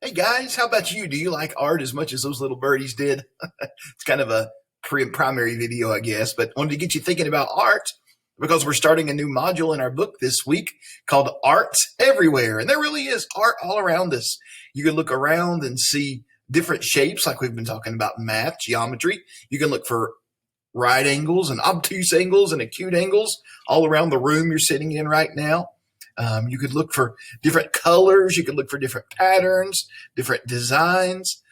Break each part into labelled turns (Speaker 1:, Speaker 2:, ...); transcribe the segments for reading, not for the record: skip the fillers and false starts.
Speaker 1: Hey guys, how about you? Do you like art as much as those little birdies did? It's kind of a primary video, I guess, but wanted to get you thinking about art because we're starting a new module in our book this week called Art Everywhere. And there really is art all around us. You can look around and see different shapes, like we've been talking about math, geometry. You can look for right angles and obtuse angles and acute angles all around the room you're sitting in right now. You could look for different colors. You could look for different patterns, different designs.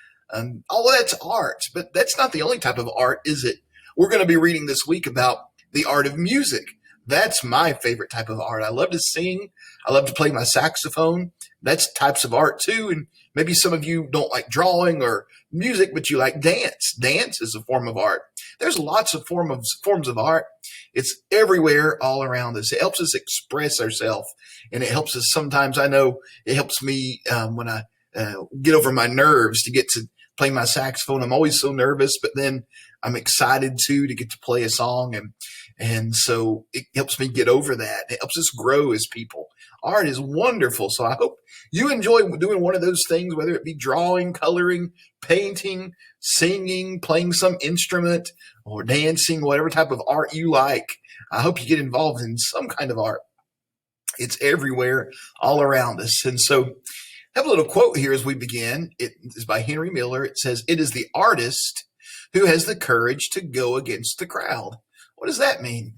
Speaker 1: All of that's art, but that's not the only type of art, is it? We're going to be reading this week about the art of music. That's my favorite type of art. I love to sing. I love to play my saxophone. That's types of art too. And maybe some of you don't like drawing or music, but you like dance. Dance is a form of art. There's lots of forms of art. It's everywhere, all around us. It helps us express ourselves, and it helps us sometimes. I know it helps me when I get over my nerves to get to play my saxophone. I'm always so nervous, but then I'm excited to get to play a song, and so it helps me get over that. It helps us grow as people. Art is wonderful, so I hope you enjoy doing one of those things, whether it be drawing, coloring, painting, singing, playing some instrument, or dancing, whatever type of art you like. I hope you get involved in some kind of art. It's everywhere, all around us. And so I have a little quote here as we begin. It is by Henry Miller. It says, "It is the artist who has the courage to go against the crowd." What does that mean?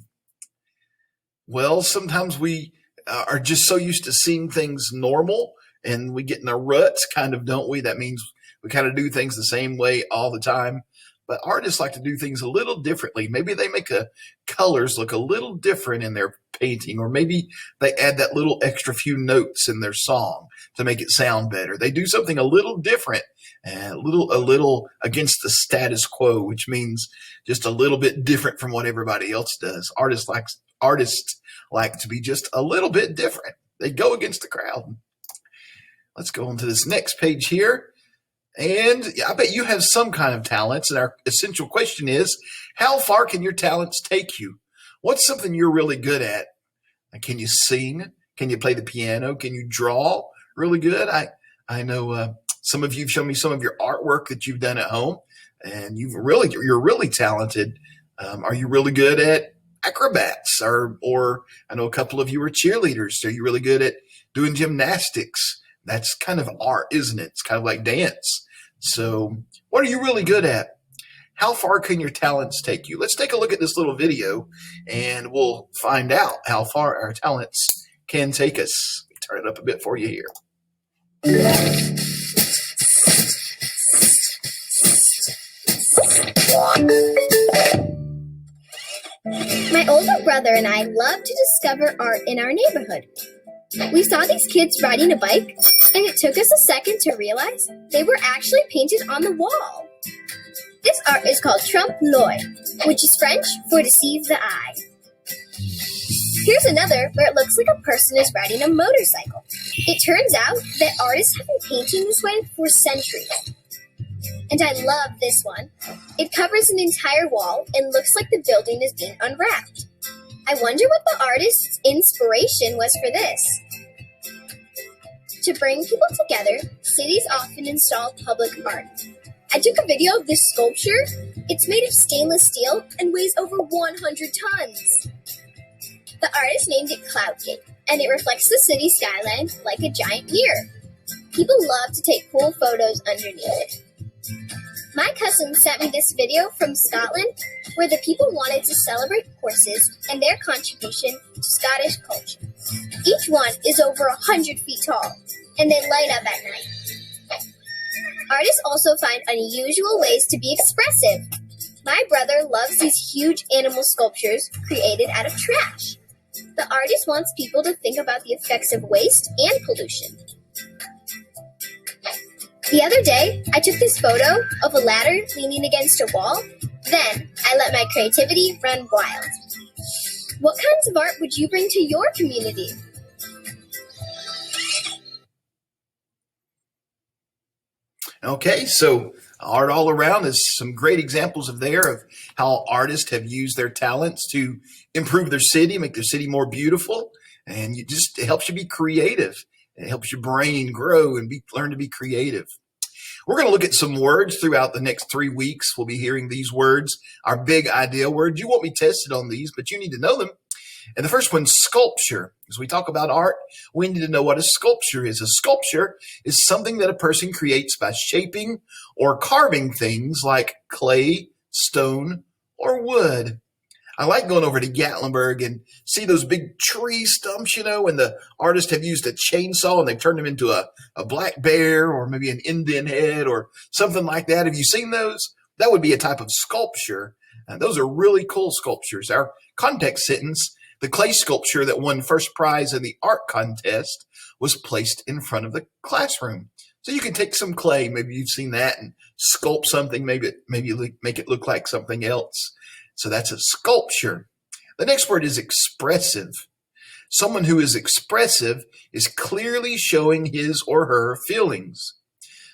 Speaker 1: Well, sometimes we are just so used to seeing things normal and we get in a rut, kind of, don't we? That means we kind of do things the same way all the time. But artists like to do things a little differently. Maybe they make the colors look a little different in their painting, or maybe they add that little extra few notes in their song to make it sound better. They do something a little different and a little against the status quo, which means just a little bit different from what everybody else does. Artists like to be just a little bit different. They go against the crowd. Let's go on to this next page here. And I bet you have some kind of talents. And our essential question is, how far can your talents take you? What's something you're really good at? Can you sing? Can you play the piano? Can you draw really good? I know some of you have shown me some of your artwork that you've done at home, and you're really talented. Are you really good at acrobats? Or I know a couple of you are cheerleaders. Are you really good at doing gymnastics? That's kind of art, isn't it? It's kind of like dance. So what are you really good at? How far can your talents take you? Let's take a look at this little video and we'll find out how far our talents can take us. Turn it up a bit for you here.
Speaker 2: My older brother and I love to discover art in our neighborhood. We saw these kids riding a bike, and it took us a second to realize they were actually painted on the wall. This art is called trompe-l'oeil, which is French for deceive the eye. Here's another where it looks like a person is riding a motorcycle. It turns out that artists have been painting this way for centuries. And I love this one. It covers an entire wall and looks like the building is being unwrapped. I wonder what the artist's inspiration was for this. To bring people together, cities often install public art. I took a video of this sculpture. It's made of stainless steel and weighs over 100 tons. The artist named it Cloud Cake, and it reflects the city skyline like a giant mirror. People love to take cool photos underneath it. My cousin sent me this video from Scotland where the people wanted to celebrate horses and their contribution to Scottish culture. Each one is over 100 feet tall, and they light up at night. Artists also find unusual ways to be expressive. My brother loves these huge animal sculptures created out of trash. The artist wants people to think about the effects of waste and pollution. The other day, I took this photo of a ladder leaning against a wall. Then, I let my creativity run wild. What kinds of art would you bring to your community?
Speaker 1: Okay, so art all around is some great examples of how artists have used their talents to improve their city, make their city more beautiful, and it helps you be creative. It helps your brain grow and learn to be creative. We're going to look at some words throughout the next 3 weeks. We'll be hearing these words, our big idea words. You won't be tested on these, but you need to know them. And the first one's sculpture. As we talk about art, we need to know what a sculpture is. A sculpture is something that a person creates by shaping or carving things like clay, stone, or wood. I like going over to Gatlinburg and see those big tree stumps, and the artists have used a chainsaw and they've turned them into a black bear or maybe an Indian head or something like that. Have you seen those? That would be a type of sculpture. And those are really cool sculptures. Our context sentence, the clay sculpture that won first prize in the art contest, was placed in front of the classroom. So you can take some clay, maybe you've seen that, and sculpt something, maybe make it look like something else. So that's a sculpture. The next word is expressive. Someone who is expressive is clearly showing his or her feelings.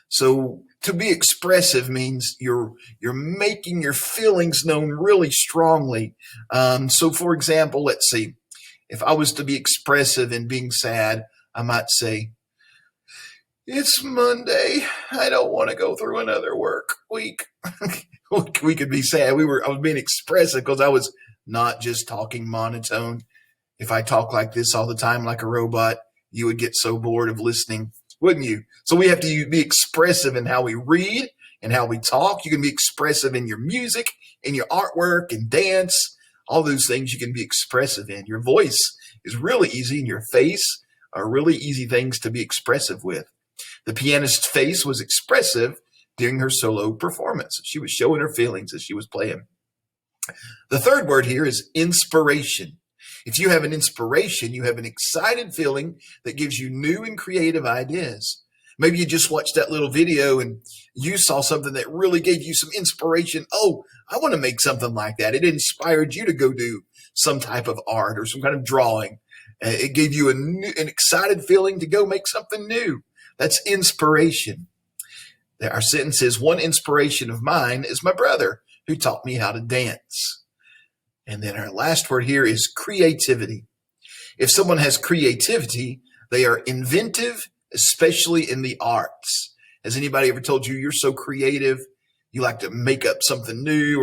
Speaker 1: So to be expressive means you're making your feelings known really strongly. So for example, let's see, if I was to be expressive in being sad, I might say, "It's Monday. I don't want to go through another work week." We could be sad. I was being expressive because I was not just talking monotone. If I talk like this all the time, like a robot, you would get so bored of listening, wouldn't you? So we have to be expressive in how we read and how we talk. You can be expressive in your music, in your artwork, and dance. All those things you can be expressive in. Your voice is really easy, and your face are really easy things to be expressive with. The pianist's face was expressive during her solo performance. She was showing her feelings as she was playing. The third word here is inspiration. If you have an inspiration, you have an excited feeling that gives you new and creative ideas. Maybe you just watched that little video and you saw something that really gave you some inspiration. Oh, I want to make something like that. It inspired you to go do some type of art or some kind of drawing. It gave you an excited feeling to go make something new. That's inspiration. Our sentence is, "One inspiration of mine is my brother who taught me how to dance." And then our last word here is creativity. If someone has creativity, they are inventive, especially in the arts. Has anybody ever told you you're so creative, you like to make up something new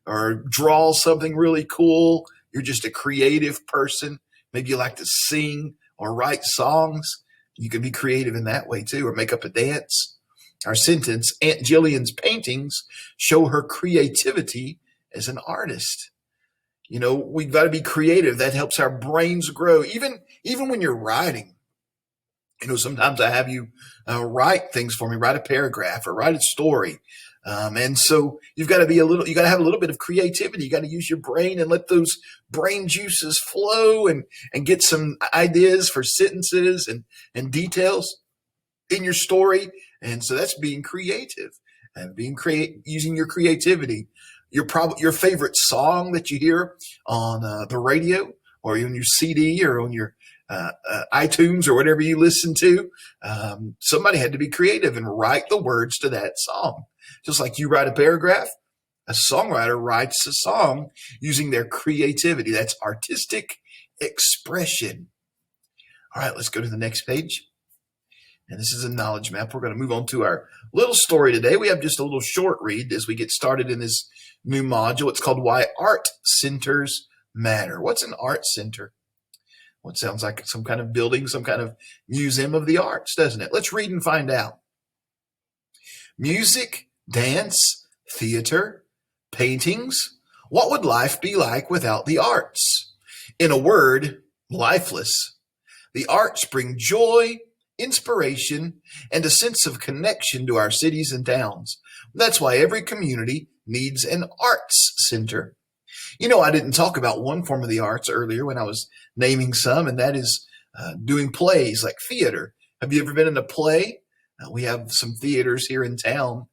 Speaker 1: or draw something really cool? You're just a creative person. Maybe you like to sing or write songs. You can be creative in that way too, or make up a dance. Our sentence, Aunt Jillian's paintings show her creativity as an artist. We've got to be creative. That helps our brains grow. Even when you're writing, sometimes I have you write things for me, write a paragraph or write a story. And so you got to have a little bit of creativity. You got to use your brain and let those brain juices flow and get some ideas for sentences and details in your story. And so that's being creative and using your creativity. Your favorite song that you hear on the radio or on your CD or on your iTunes or whatever you listen to, somebody had to be creative and write the words to that song. Just like you write a paragraph, a songwriter writes a song using their creativity. That's artistic expression. All right, let's go to the next page. And this is a knowledge map. We're going to move on to our little story today. We have just a little short read as we get started in this new module. It's called Why Art Centers Matter. What's an art center? Well, it sounds like some kind of building, some kind of museum of the arts, doesn't it? Let's read and find out. Music, dance, theater, paintings. What would life be like without the arts? In a word, lifeless. The arts bring joy, inspiration, and a sense of connection to our cities and towns. That's why every community needs an arts center. I didn't talk about one form of the arts earlier when I was naming some, and that is doing plays like theater. Have you ever been in a play? We have some theaters here in town.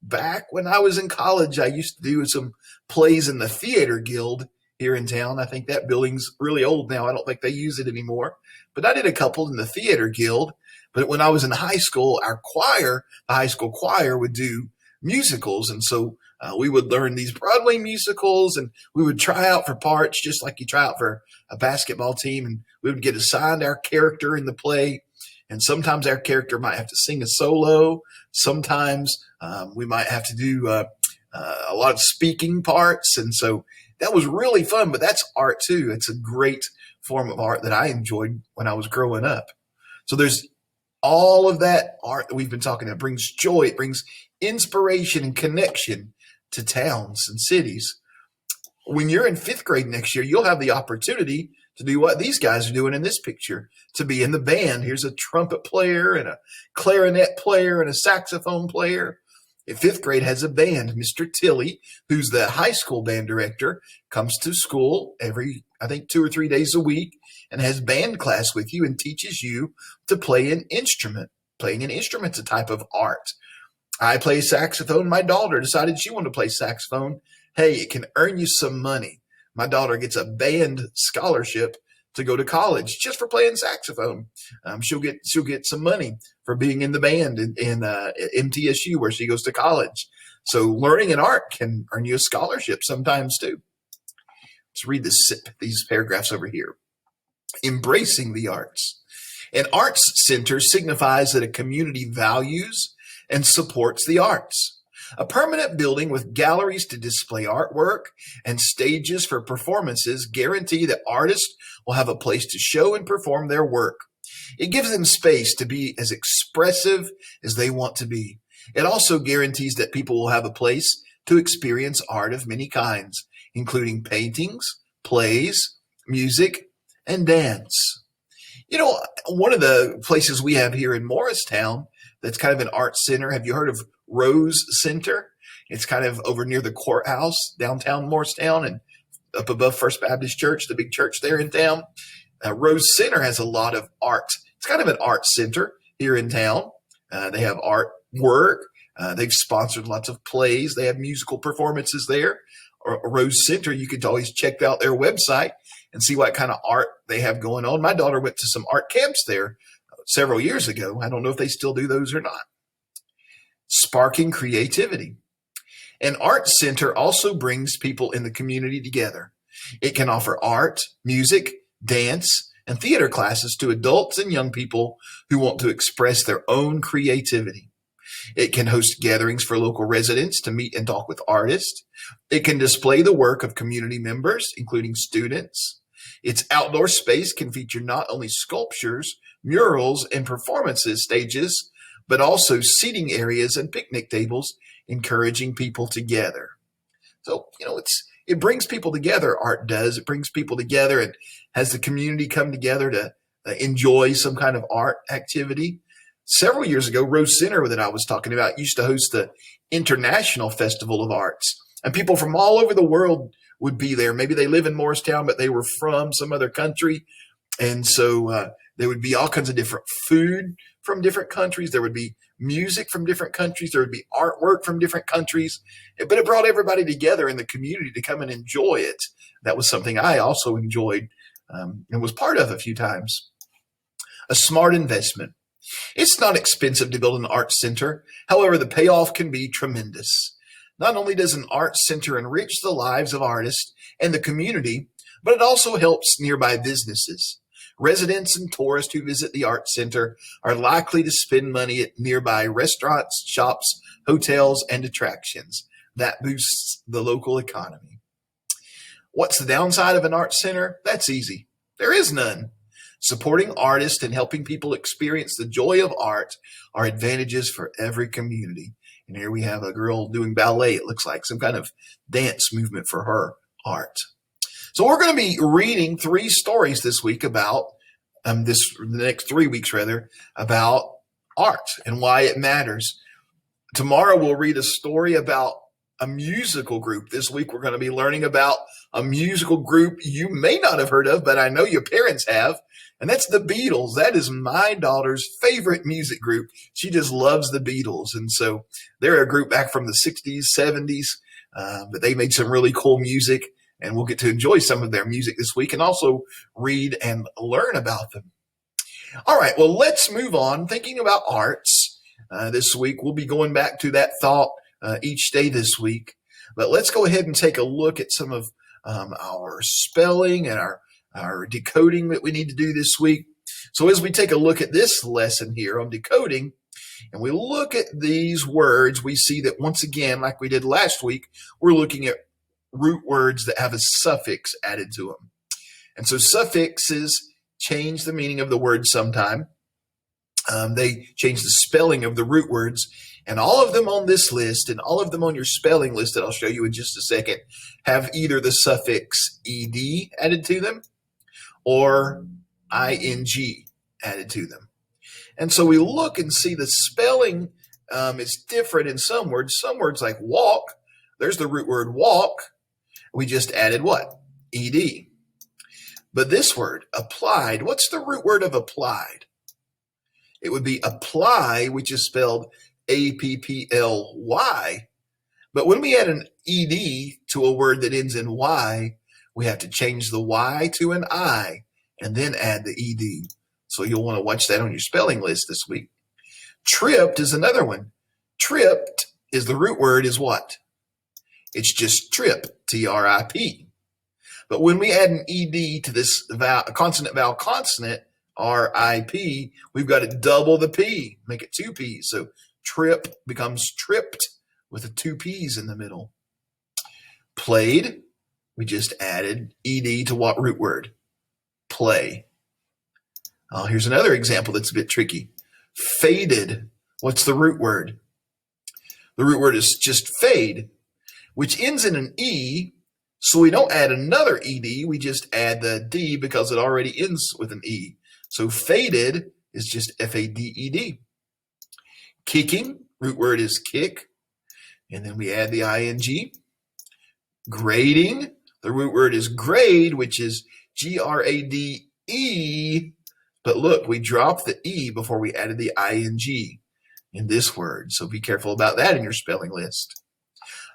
Speaker 1: Back when I was in college, I used to do some plays in the Theater Guild here in town. I think that building's really old now. I don't think they use it anymore. But I did a couple in the Theater Guild. But when I was in high school, our choir, the high school choir, would do musicals. And so we would learn these Broadway musicals, and we would try out for parts just like you try out for a basketball team. And we would get assigned our character in the play. And sometimes our character might have to sing a solo. Sometimes we might have to do a lot of speaking parts. And so that was really fun, but that's art too. It's a great form of art that I enjoyed when I was growing up. So there's all of that art that we've been talking about. It brings joy, it brings inspiration and connection to towns and cities. When you're in fifth grade next year, you'll have the opportunity to do what these guys are doing in this picture, to be in the band. Here's a trumpet player and a clarinet player and a saxophone player. In fifth grade has a band. Mr. Tilley, who's the high school band director, comes to school every, I think, 2 or 3 days a week and has band class with you and teaches you to play an instrument. Playing an instrument's a type of art. I play saxophone. My daughter decided she wanted to play saxophone. Hey, it can earn you some money. My daughter gets a band scholarship to go to college just for playing saxophone. She'll get some money for being in the band in MTSU where she goes to college. So learning an art can earn you a scholarship sometimes too. Let's read these paragraphs over here. Embracing the arts. An arts center signifies that a community values and supports the arts. A permanent building with galleries to display artwork and stages for performances guarantee that artists will have a place to show and perform their work. It gives them space to be as expressive as they want to be. It also guarantees that people will have a place to experience art of many kinds, including paintings, plays, music, and dance. You know, one of the places we have here in Morristown that's kind of an art center, have you heard of Rose Center? It's kind of over near the courthouse, downtown Morristown, and up above First Baptist Church, the big church there in town. Rose Center has a lot of art. It's kind of an art center here in town. They have artwork. They've sponsored lots of plays. They have musical performances there. Rose Center, you could always check out their website and see what kind of art they have going on. My daughter went to some art camps there several years ago. I don't know if they still do those or not. Sparking creativity. An art center also brings people in the community together. It can offer art, music, dance, and theater classes to adults and young people who want to express their own creativity. It can host gatherings for local residents to meet and talk with artists. It can display the work of community members, including students. Its outdoor space can feature not only sculptures, murals, and performances stages, but also seating areas and picnic tables, encouraging people together. So, you know, it brings people together, art does. It brings people together and has the community come together to enjoy some kind of art activity. Several years ago, Rose Center that I was talking about used to host the International Festival of Arts. And people from all over the world would be there. Maybe they live in Morristown, but they were from some other country. And so there would be all kinds of different food from different countries. There would be music from different countries. There would be artwork from different countries. But it brought everybody together in the community to come and enjoy it. That was something I also enjoyed and was part of a few times. A smart investment. It's not expensive to build an art center. However, the payoff can be tremendous. Not only does an art center enrich the lives of artists and the community, but it also helps nearby businesses. Residents and tourists who visit the art center are likely to spend money at nearby restaurants, shops, hotels, and attractions. That boosts the local economy. What's the downside of an art center? That's easy. There is none. Supporting artists and helping people experience the joy of art are advantages for every community. And here we have a girl doing ballet. It looks like some kind of dance movement for her art. So we're going to be reading 3 stories this week about the next 3 weeks rather, about art and why it matters. Tomorrow we'll read a story about a musical group. This week we're going to be learning about a musical group you may not have heard of, but I know your parents have, and that's the Beatles. That is my daughter's favorite music group. She just loves the Beatles, and so they're a group back from the 60s, 70s, but they made some really cool music, and we'll get to enjoy some of their music this week and also read and learn about them. All right, well, let's move on. Thinking about arts this week, we'll be going back to that thought each day this week. But let's go ahead and take a look at some of our spelling and our decoding that we need to do this week. So as we take a look at this lesson here on decoding, and we look at these words, we see that once again, like we did last week, we're looking at root words that have a suffix added to them. And so suffixes change the meaning of the word sometime. They change the spelling of the root words. And all of them on this list and all of them on your spelling list that I'll show you in just a second have either the suffix ed added to them or ing added to them. And so we look and see the spelling is different in some words. Some words like walk, there's the root word walk. We just added what? Ed. But this word, applied, what's the root word of applied? It would be apply, which is spelled A-P-P-L-Y. But when we add an ed to a word that ends in y, we have to change the y to an I and then add the ed. So you'll want to watch that on your spelling list this week. Tripped is another one. Tripped is the root word is what? It's just trip, T-R-I-P. But when we add an ed to this consonant, vowel, consonant, R-I-P, we've got to double the P, make it two P's. So trip becomes tripped with the two P's in the middle. Played, we just added ed to what root word? Play. Oh, here's another example that's a bit tricky. Faded, what's the root word? The root word is just fade, which ends in an E, so we don't add another ed, we just add the D because it already ends with an E. So faded is just F-A-D-E-D. Kicking, root word is kick, and then we add the ing. Grading, the root word is grade, which is G-R-A-D-E, but look, we dropped the E before we added the ing in this word, so be careful about that in your spelling list.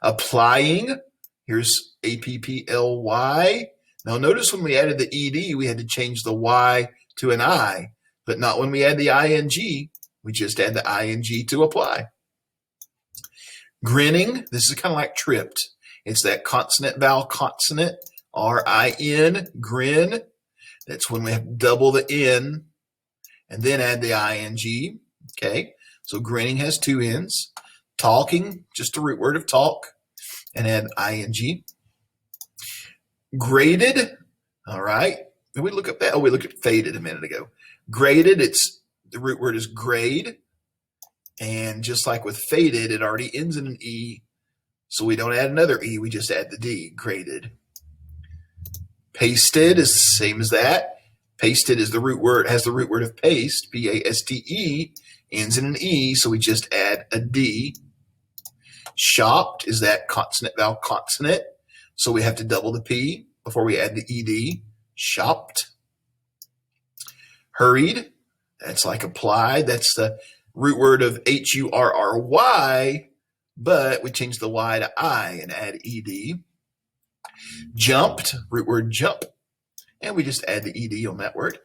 Speaker 1: Applying, here's A-P-P-L-Y. Now notice when we added the ed, we had to change the Y to an I, but not when we add the ing. We just add the ing to apply. Grinning, this is kind of like tripped. It's that consonant, vowel, consonant, R-I-N, grin. That's when we have to double the N and then add the ing. Okay, so grinning has two N's. Talking, just the root word of talk, and add ing. Graded, all right. Did we look at that? Oh, we looked at faded a minute ago. Graded, it's the root word is grade. And just like with faded, it already ends in an E. So we don't add another E, we just add the D, graded. Pasted is the same as that. Pasted is the root word, has the root word of paste, P-A-S-T-E, ends in an E, so we just add a D. Shopped is that consonant, vowel, consonant. So we have to double the P before we add the ed. Shopped. Hurried, that's like applied. That's the root word of H-U-R-R-Y, but we change the Y to I and add ed. Jumped, root word jump, and we just add the ed on that word.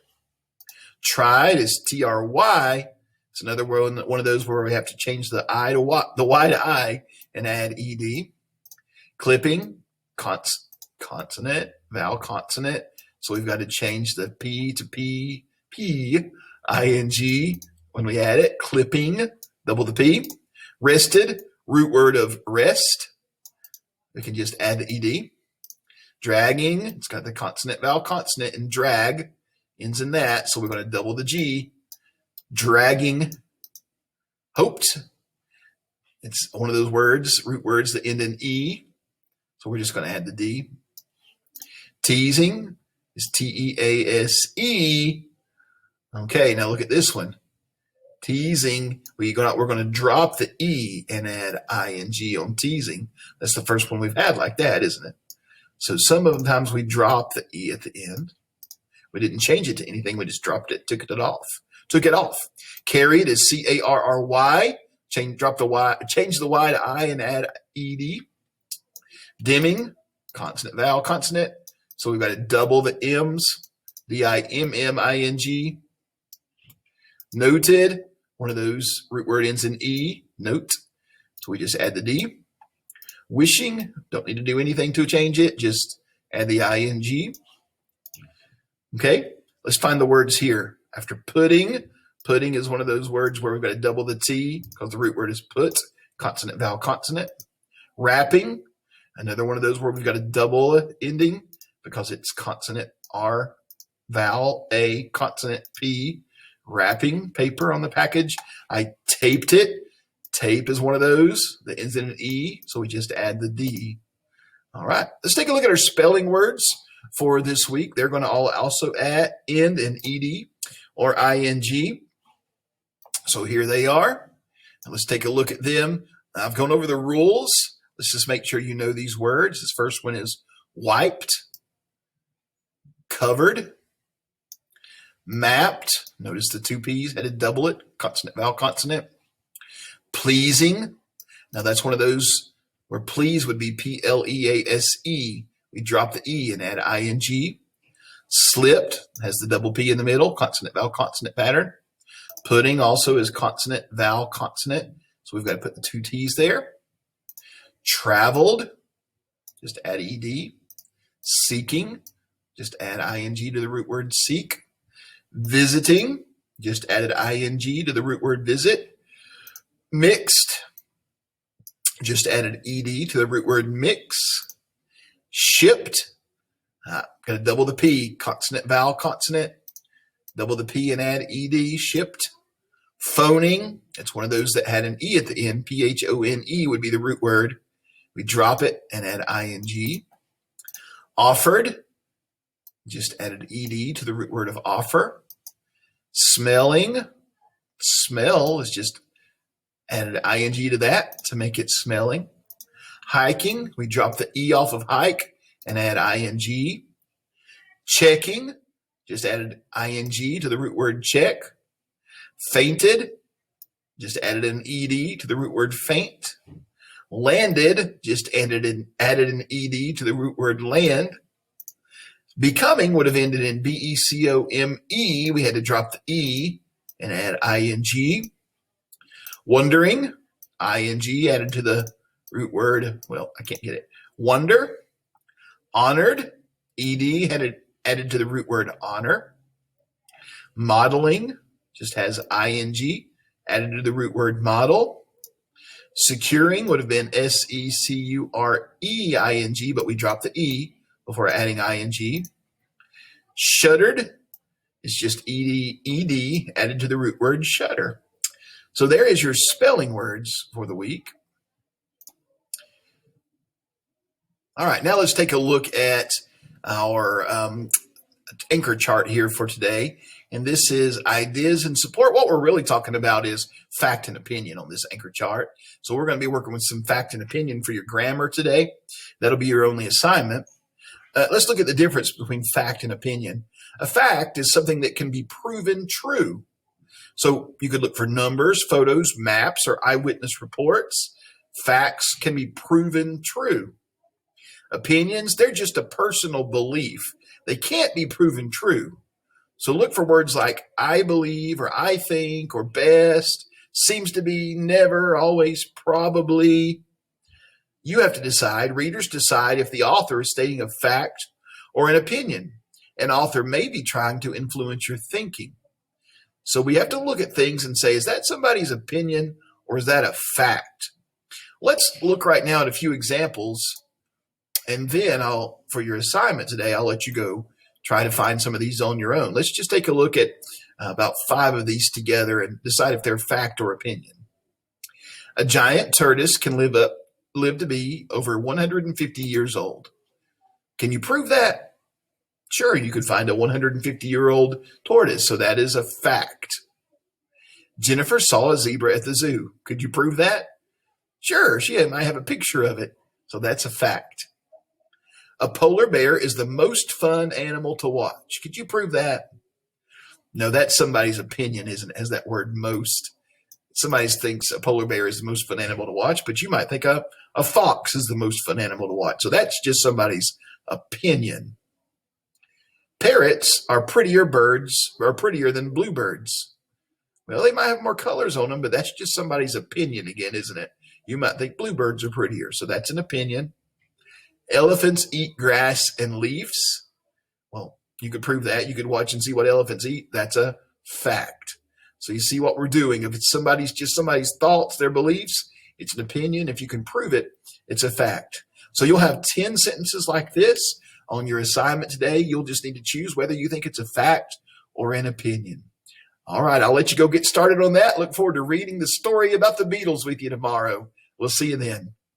Speaker 1: Tried is T-R-Y. It's another one of those where we have to change the I to Y, the Y to I, and add ed. Clipping, consonant, vowel, consonant. So we've got to change the P to P, ing when we add it. Clipping, double the P. Rested, root word of rest. We can just add the ed. Dragging, it's got the consonant, vowel, consonant, and drag ends in that. So we're going to double the G. Dragging. Hoped, it's one of those words, root words that end in E. So we're just going to add the D. Teasing is T-E-A-S-E. Okay, now look at this one. Teasing, we're going to drop the E and add ing on teasing. That's the first one we've had like that, isn't it? So sometimes we drop the E at the end. We didn't change it to anything. We just dropped it, took it off. Carried is C-A-R-R-Y. Drop the Y, change the Y to I and add ed. Dimming, consonant, vowel, consonant. So we've got to double the M's, D-I-M-M-I-N-G. Noted, one of those root word ends in E, note. So we just add the D. Wishing, don't need to do anything to change it, just add the ing. Okay, let's find the words here. After pudding, pudding is one of those words where we've got to double the T because the root word is put, consonant, vowel, consonant. Wrapping, another one of those where we've got a double ending because it's consonant R, vowel A, consonant P. Wrapping paper on the package. I taped it. Tape is one of those that ends in an E, so we just add the D. All right, let's take a look at our spelling words for this week. They're going to all also end in ed or ing. So here they are. Now let's take a look at them. I've gone over the rules. Let's just make sure you know these words. This first one is wiped, covered, mapped. Notice the two P's had to double it, consonant, vowel, consonant. Pleasing. Now that's one of those where please would be P-L-E-A-S-E. We drop the E and add ing. Slipped has the double P in the middle, consonant, vowel, consonant pattern. Pudding also is consonant, vowel, consonant. So we've got to put the two T's there. Traveled, just add ed. Seeking, just add ing to the root word seek. Visiting, just added ing to the root word visit. Mixed, just added ed to the root word mix. Shipped, got to double the P, consonant, vowel, consonant. Double the P and add ed, shipped. Phoning, it's one of those that had an E at the end. P-H-O-N-E would be the root word. We drop it and add ing. Offered, just added ed to the root word of offer. Smelling, smell is just added ing to that to make it smelling. Hiking, we drop the E off of hike and add ing. Checking, just added ing to the root word check. Fainted, just added an ed to the root word faint. Landed, just added an ed to the root word land. Becoming would have ended in B-E-C-O-M-E. We had to drop the E and add ing. Wondering, ing added to the root word, well, I can't get it. Wonder. Honored, ed added to the root word honor. Modeling just has ing added to the root word model. Securing would have been S-E-C-U-R-E-I-N-G, but we dropped the E before adding ing. Shuttered is just ed added to the root word shutter. So there is your spelling words for the week. All right, now let's take a look at our anchor chart here for today. And this is ideas and support. What we're really talking about is fact and opinion on this anchor chart. So we're going to be working with some fact and opinion for your grammar today. That'll be your only assignment. Let's look at the difference between fact and opinion. A fact is something that can be proven true. So you could look for numbers, photos, maps, or eyewitness reports. Facts can be proven true. Opinions, they're just a personal belief. They can't be proven true. So look for words like I believe or I think or best, seems to be, never, always, probably. You have to decide, readers decide if the author is stating a fact or an opinion. An author may be trying to influence your thinking. So we have to look at things and say, is that somebody's opinion or is that a fact? Let's look right now at a few examples. And then for your assignment today, I'll let you go try to find some of these on your own. Let's just take a look at about 5 of these together and decide if they're fact or opinion. A giant tortoise can live to be over 150 years old. Can you prove that? Sure, you could find a 150-year-old tortoise, so that is a fact. Jennifer saw a zebra at the zoo. Could you prove that? Sure, she might have a picture of it, so that's a fact. A polar bear is the most fun animal to watch. Could you prove that? No, that's somebody's opinion, isn't it? Has that word most. Somebody thinks a polar bear is the most fun animal to watch, but you might think a fox is the most fun animal to watch. So that's just somebody's opinion. Parrots are prettier than bluebirds. Well, they might have more colors on them, but that's just somebody's opinion again, isn't it? You might think bluebirds are prettier, so that's an opinion. Elephants eat grass and leaves. Well, you could prove that. You could watch and see what elephants eat. That's a fact. So you see what we're doing. If it's somebody's thoughts, their beliefs, it's an opinion. If you can prove it, it's a fact. So you'll have 10 sentences like this on your assignment today. You'll just need to choose whether you think it's a fact or an opinion. All right, I'll let you go get started on that. Look forward to reading the story about the Beatles with you tomorrow. We'll see you then.